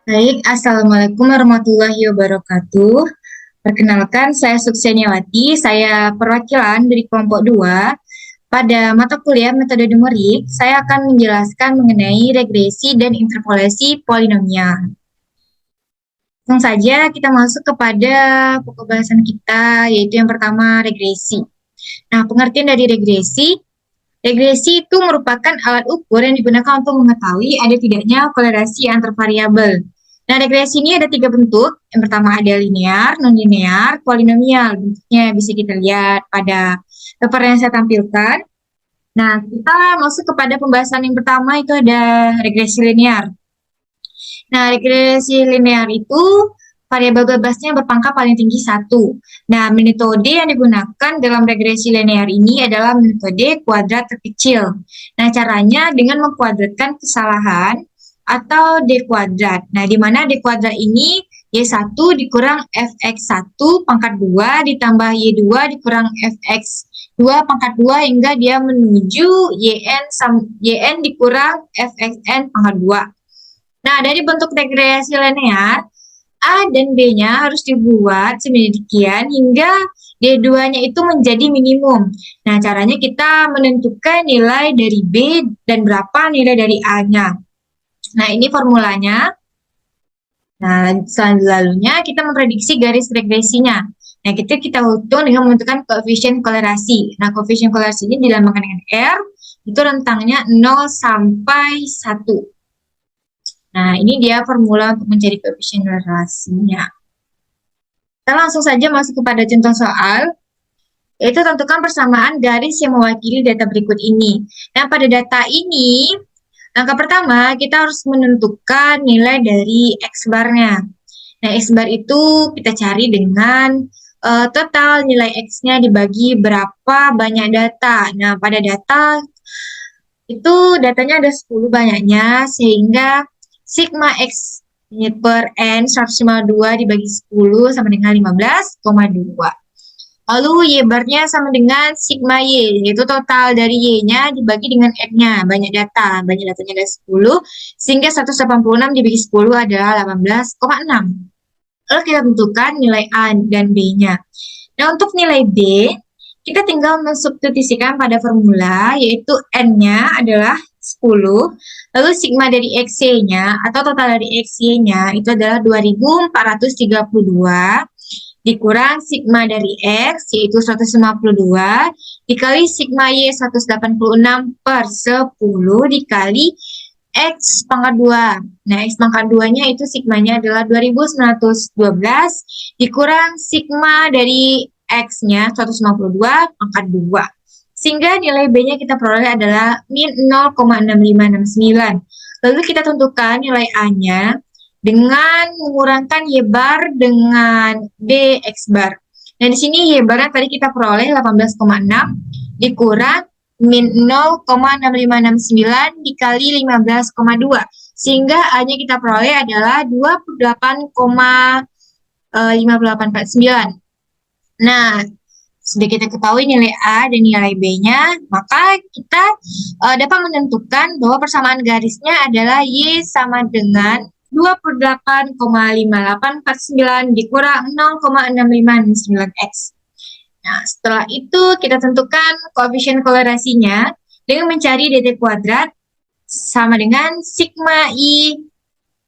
Baik, Assalamualaikum warahmatullahi wabarakatuh. Perkenalkan, saya Sukseniawati, saya perwakilan dari kelompok 2. Pada mata kuliah metode numerik, saya akan menjelaskan mengenai regresi dan interpolasi polinomial. Langsung saja kita masuk kepada pokok bahasan kita, yaitu yang pertama regresi. Nah, pengertian dari regresi itu merupakan alat ukur yang digunakan untuk mengetahui ada tidaknya kolerasi antar variabel. Nah, regresi ini ada tiga bentuk. Yang pertama ada linear, non-linear, polinomial. Bentuknya bisa kita lihat pada paper yang saya tampilkan. Nah, kita masuk kepada pembahasan yang pertama, itu ada regresi linear. Nah, regresi linear itu variabel bebasnya berpangkat paling tinggi 1. Nah, metode yang digunakan dalam regresi linear ini adalah metode kuadrat terkecil. Nah, caranya dengan mengkuadratkan kesalahan atau D kuadrat. Nah, di mana D kuadrat ini Y1 dikurang Fx1 pangkat 2 ditambah Y2 dikurang Fx2 pangkat 2 hingga dia menuju Yn dikurang Fxn pangkat 2. Nah, dari bentuk regresi linear, A dan B-nya harus dibuat sedemikian hingga D2-nya itu menjadi minimum. Nah, caranya kita menentukan nilai dari B dan berapa nilai dari A-nya. Nah, ini formulanya. Nah, selanjutnya kita memprediksi garis regresinya. Nah, kita hitung dengan menentukan koefisien kolerasi. Nah, koefisien kolerasi ini dilambangkan dengan R, itu rentangnya 0 sampai 1. Nah, ini dia formula untuk mencari koefisien relasinya. Kita langsung saja masuk kepada contoh soal, yaitu tentukan persamaan garis yang mewakili data berikut ini. Nah, pada data ini, langkah pertama kita harus menentukan nilai dari X bar-nya. Nah, X bar itu kita cari dengan total nilai X-nya dibagi berapa banyak data. Nah, pada data itu datanya ada 10 banyaknya, sehingga sigma X per N 152 dibagi 10 sama dengan 15,2. Lalu Y bar-nya sama dengan sigma Y, yaitu total dari Y-nya dibagi dengan N-nya, banyak datanya ada 10, sehingga 186 dibagi 10 adalah 18,6. Lalu kita tentukan nilai A dan B-nya. Nah, untuk nilai B, kita tinggal mensubstitusikan pada formula, yaitu N-nya adalah 10, lalu sigma dari XY-nya atau total dari XY-nya itu adalah 2432 dikurang sigma dari X yaitu 152 dikali sigma Y 186 per 10 dikali X pangkat 2. Nah, X pangkat 2-nya itu sigmanya adalah 2912 dikurang sigma dari X-nya 152 pangkat 2. Sehingga nilai B-nya kita peroleh adalah min 0,6569. Lalu kita tentukan nilai A-nya dengan mengurangkan Y bar dengan B X bar. Nah, di sini Y barnya tadi kita peroleh 18,6 dikurang min 0,6569 dikali 15,2. Sehingga A-nya kita peroleh adalah 28,5849. Nah, sudah kita ketahui nilai A dan nilai B-nya, maka kita dapat menentukan bahwa persamaan garisnya adalah Y sama dengan 28,5849 dikurang 0,6569X. Nah, setelah itu kita tentukan koefisien kolerasinya dengan mencari DT kuadrat sama dengan sigma I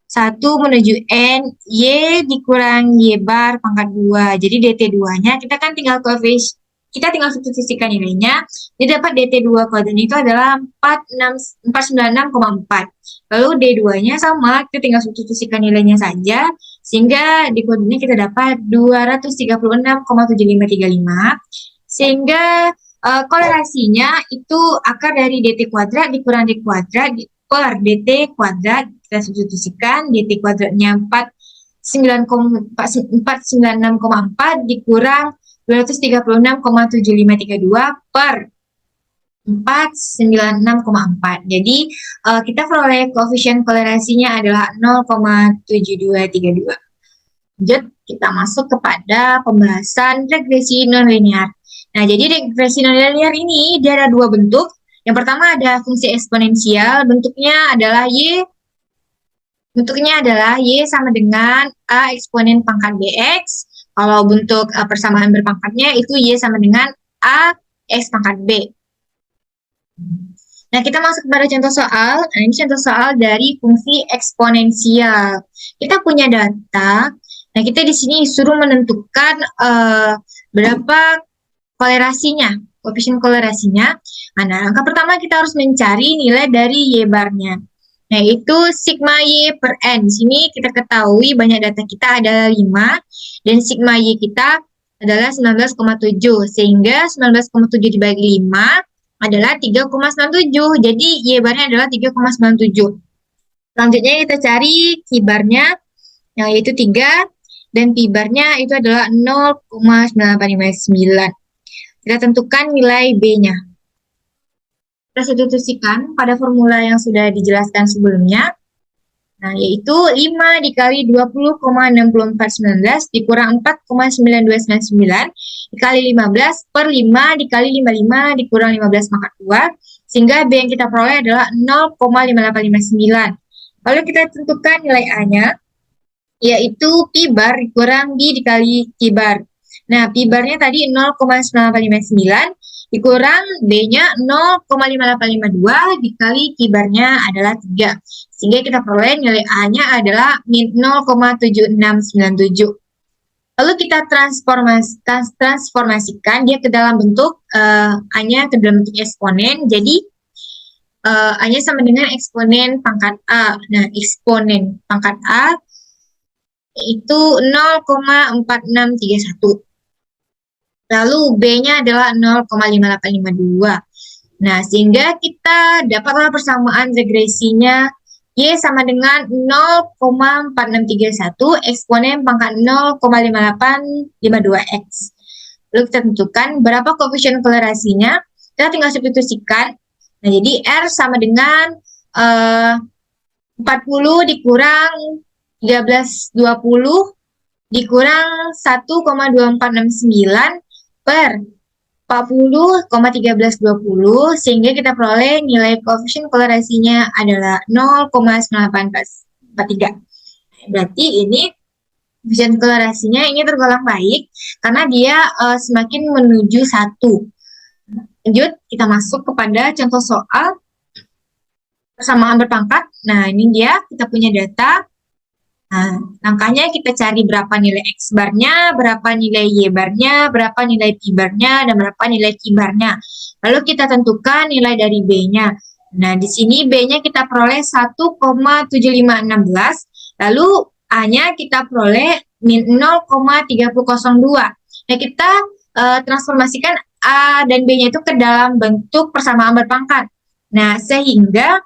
1 menuju N, Y dikurang Y bar pangkat 2. Jadi DT2-nya kita tinggal substitusikan nilainya. Jadi dapat DT2 kuadratnya itu adalah 496,4. Lalu D2-nya sama, kita tinggal substitusikan nilainya saja. Sehingga di kuadratnya kita dapat 236,7535. Sehingga kolerasinya itu akar dari DT kuadrat dikurang D kuadrat per DT kuadrat. Kita substitusikan DT kuadratnya 496,4 dikurang 236,7532 per 496,4. Jadi kita peroleh koefisien kolerasinya adalah 0,7232. Lanjut, kita masuk kepada pembahasan regresi nonlinear. Nah, jadi regresi nonlinear ini dia ada dua bentuk. Yang pertama ada fungsi eksponensial, bentuknya adalah Y Bentuknya adalah Y sama dengan A eksponen pangkat BX. Kalau bentuk persamaan berpangkatnya itu Y sama dengan A X pangkat B. Nah, kita masuk kepada contoh soal. Nah, ini contoh soal dari fungsi eksponensial. Kita punya data. Nah, kita di sini disuruh menentukan berapa kolerasinya, koefisien kolerasinya. Nah, angka pertama kita harus mencari nilai dari Y barnya. Nah, itu sigma Y per N. Di sini kita ketahui banyak data kita adalah 5, dan sigma Y kita adalah 19,7. Sehingga 19,7 dibagi 5 adalah 3,97. Jadi Y barnya adalah 3,97. Selanjutnya kita cari Q barnya, yang yaitu 3, dan P barnya itu adalah 0,9859. Kita tentukan nilai B-nya. Kita substitusikan pada formula yang sudah dijelaskan sebelumnya. Nah, yaitu 5 dikali 20,6419 dikurang 4,9299 dikali 15 per 5 dikali 55 dikurang 15 pangkat 2, sehingga B yang kita peroleh adalah 0,5859. Lalu kita tentukan nilai A-nya, yaitu P bar dikurang B dikali Q bar. Nah, P barnya tadi 0,9859 dikurang B-nya 0,5852 dikali Q barnya adalah 3. Sehingga kita peroleh nilai A-nya adalah 0,7697. Lalu kita transformasikan dia ke dalam bentuk A-nya ke dalam bentuk eksponen. Jadi A-nya sama dengan eksponen pangkat A. Nah, eksponen pangkat A itu 0,4631. Lalu B-nya adalah 0,5852. Nah, sehingga kita dapatlah persamaan regresinya Y sama dengan 0,4631 eksponen pangkat 0,5852X. Lalu kita tentukan berapa koefisien kolerasinya. Kita tinggal substitusikan. Nah, jadi R sama dengan 40 dikurang 1320 dikurang 1,2469 per 40,1320, sehingga kita peroleh nilai koefisien kolerasinya adalah 0,9443. Berarti ini koefisien kolerasinya ini tergolong baik karena dia semakin menuju 1. Lanjut, kita masuk kepada contoh soal persamaan berpangkat. Nah, ini dia, kita punya data. Nah, langkahnya kita cari berapa nilai X barnya, berapa nilai Y barnya, berapa nilai P barnya, dan berapa nilai Q barnya. Lalu kita tentukan nilai dari B-nya. Nah, di sini B-nya kita peroleh 1,7516, lalu A-nya kita peroleh 0,3002. Nah, kita transformasikan A dan B-nya itu ke dalam bentuk persamaan berpangkat. Nah, sehingga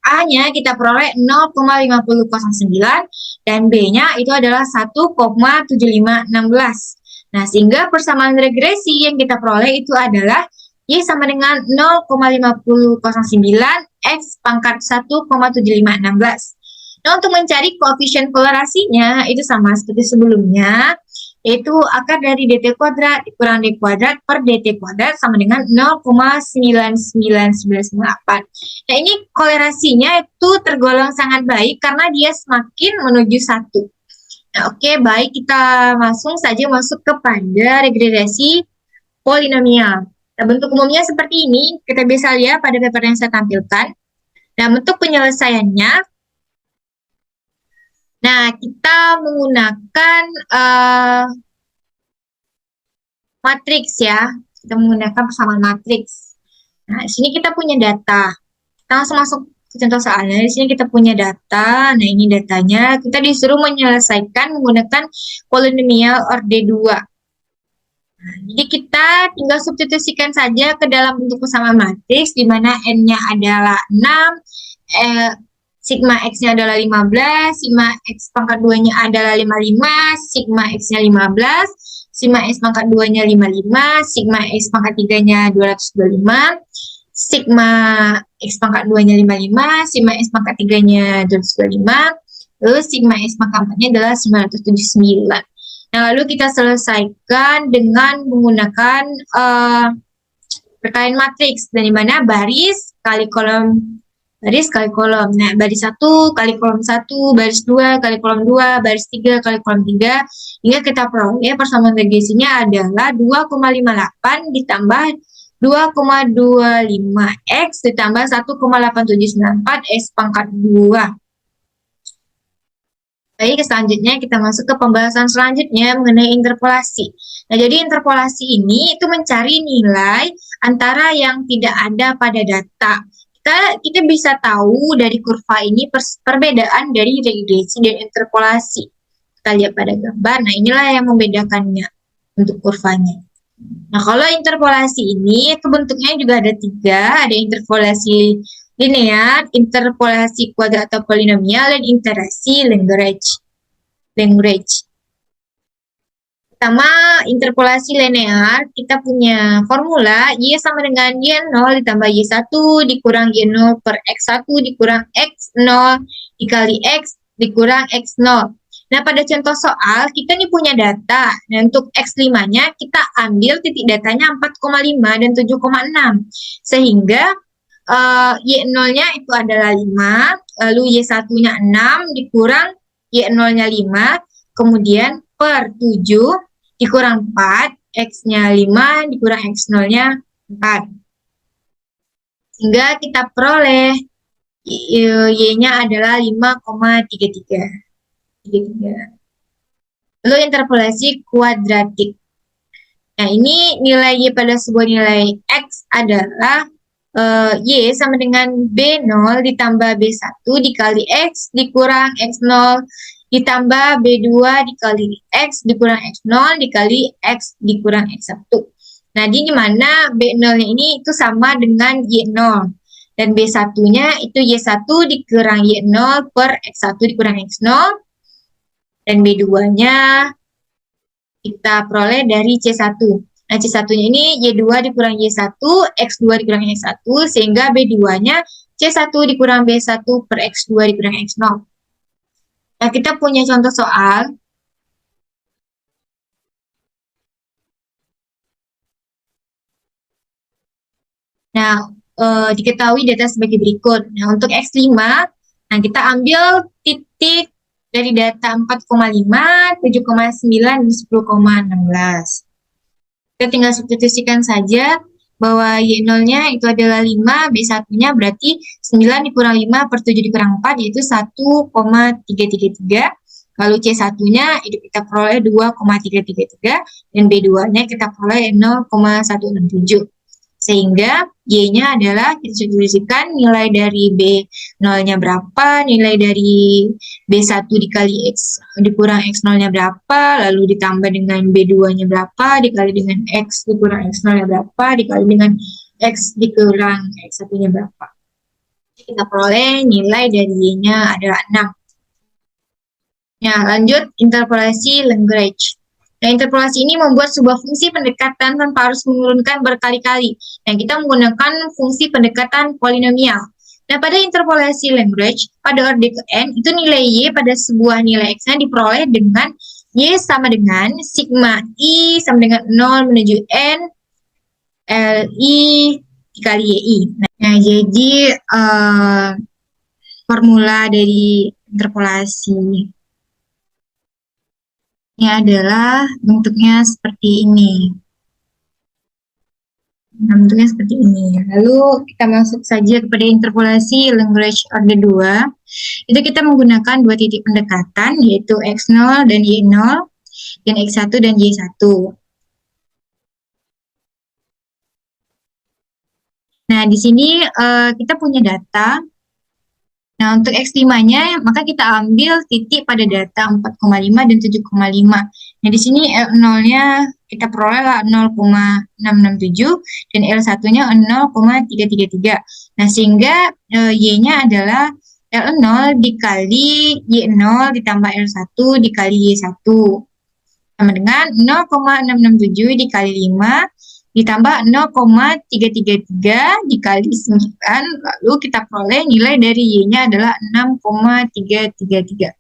A-nya kita peroleh 0,5009 dan B-nya itu adalah 1,7516. Nah, sehingga persamaan regresi yang kita peroleh itu adalah Y sama dengan 0,5009 X pangkat 1,7516. Nah, untuk mencari koefisien kolerasinya itu sama seperti sebelumnya, yaitu akar dari dt kuadrat dikurang d kuadrat per dt kuadrat sama dengan 0,99998. Nah, ini kolerasinya itu tergolong sangat baik karena dia semakin menuju 1. Nah, oke, baik, kita langsung saja masuk kepada regresi polinomial. Nah, bentuk umumnya seperti ini, kita bisa lihat pada paper yang saya tampilkan. Nah, bentuk penyelesaiannya, nah, kita menggunakan matriks ya. Kita menggunakan persamaan matriks. Nah, di sini kita punya data. Kita langsung masuk ke contoh soalnya. Di sini kita punya data. Nah, ini datanya. Kita disuruh menyelesaikan menggunakan polinomial orde 2. Nah, jadi kita tinggal substitusikan saja ke dalam bentuk persamaan matriks, di mana N-nya adalah 6, sigma X-nya adalah 15, sigma X pangkat 2-nya adalah 55, sigma X-nya 15, sigma X pangkat 2-nya 55, sigma X pangkat 3-nya 225, sigma X pangkat 2-nya 55, sigma X pangkat 3-nya 225, lalu sigma X pangkat 4-nya adalah 979. Nah, lalu kita selesaikan dengan menggunakan perkalian matriks, dan di mana baris kali kolom baris kali kolom. Nah, baris 1 kali kolom 1, baris 2 kali kolom 2, baris 3 kali kolom 3, hingga kita peroleh persamaan regresinya adalah 2,58 ditambah 2,25 X ditambah 1,8794 X pangkat 2. Baik, selanjutnya kita masuk ke pembahasan selanjutnya mengenai interpolasi. Nah, jadi interpolasi ini itu mencari nilai antara yang tidak ada pada data. Kita bisa tahu dari kurva ini perbedaan dari regresi dan interpolasi. Kita lihat pada gambar. Nah, inilah yang membedakannya untuk kurvanya. Nah, kalau interpolasi ini itu bentuknya juga ada 3, ada interpolasi linear, interpolasi kuadrat atau polinomial, dan interpolasi Lagrange. Pertama, interpolasi linear, kita punya formula Y sama dengan Y0 ditambah Y1 dikurang Y0 per X1 dikurang X0 dikali X dikurang X0. Nah, pada contoh soal, kita nih punya data. Nah, untuk X5-nya, kita ambil titik datanya 4,5 dan 7,6. Sehingga Y0-nya itu adalah 5, lalu Y1-nya 6, dikurang Y0-nya 5, kemudian per 7, dikurang 4, X-nya 5, dikurang X0-nya 4. Sehingga kita peroleh Y-nya adalah 5,33. Lalu interpolasi kuadratik. Nah, ini nilai Y pada sebuah nilai X adalah Y sama dengan B0 ditambah B1 dikali X dikurang X0 ditambah B2 dikali X dikurang X0 dikali X dikurang X1. Nah, di mana B0-nya ini itu sama dengan Y0. Dan B1-nya itu Y1 dikurang Y0 per X1 dikurang X0. Dan B2-nya kita peroleh dari C1. Nah, C1-nya ini Y2 dikurang Y1, X2 dikurang X1, sehingga B2-nya C1 dikurang B1 per X2 dikurang X0. Nah, kita punya contoh soal. Nah, diketahui data sebagai berikut. Nah, untuk X5, nah kita ambil titik dari data 4,5, 7,9, dan 10,16. Kita tinggal substitusikan saja bahwa Y0-nya itu adalah 5, B1-nya berarti 9 dikurang 5 per 7 dikurang 4, yaitu 1,333. Lalu C1-nya itu kita peroleh 2,333, dan B2-nya kita peroleh 0,167. Sehingga Y-nya adalah kita substitusikan nilai dari B0-nya berapa, nilai dari B1 dikali X dikurang X0-nya berapa, lalu ditambah dengan B2-nya berapa, dikali dengan X dikurang X0-nya berapa, dikali dengan X dikurang X1-nya berapa. Kita peroleh nilai dari Y-nya adalah 6. Nah, lanjut interpolasi Lagrange. Nah, interpolasi ini membuat sebuah fungsi pendekatan tanpa harus menurunkan berkali-kali. Nah, kita menggunakan fungsi pendekatan polinomial. Nah, pada interpolasi Lagrange, pada orde ke n, itu nilai Y pada sebuah nilai X-nya diperoleh dengan Y sama dengan sigma I sama dengan 0 menuju N LI dikali YI. Nah, jadi formula dari interpolasi ini adalah bentuknya seperti ini. Nah, bentuknya seperti ini. Lalu kita masuk saja kepada interpolasi Lagrange orde 2. Itu kita menggunakan dua titik pendekatan, yaitu X0 dan Y0, dan X1 dan Y1. Nah, di sini kita punya data. Nah, untuk X5-nya, maka kita ambil titik pada data 4,5 dan 7,5. Nah, di sini L0-nya kita peroleh lah 0,667 dan L1-nya 0,333. Nah, sehingga Y-nya adalah L0 dikali Y0 ditambah L1 dikali Y1. Sama dengan 0,667 dikali 5 ditambah 0,333 dikali 9, lalu kita peroleh nilai dari Y-nya adalah 6,333.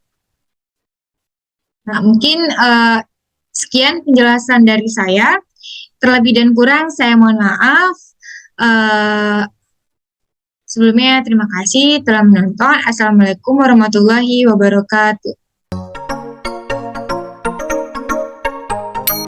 Nah, mungkin sekian penjelasan dari saya. Terlebih dan kurang saya mohon maaf. Sebelumnya, terima kasih telah menonton. Assalamualaikum warahmatullahi wabarakatuh.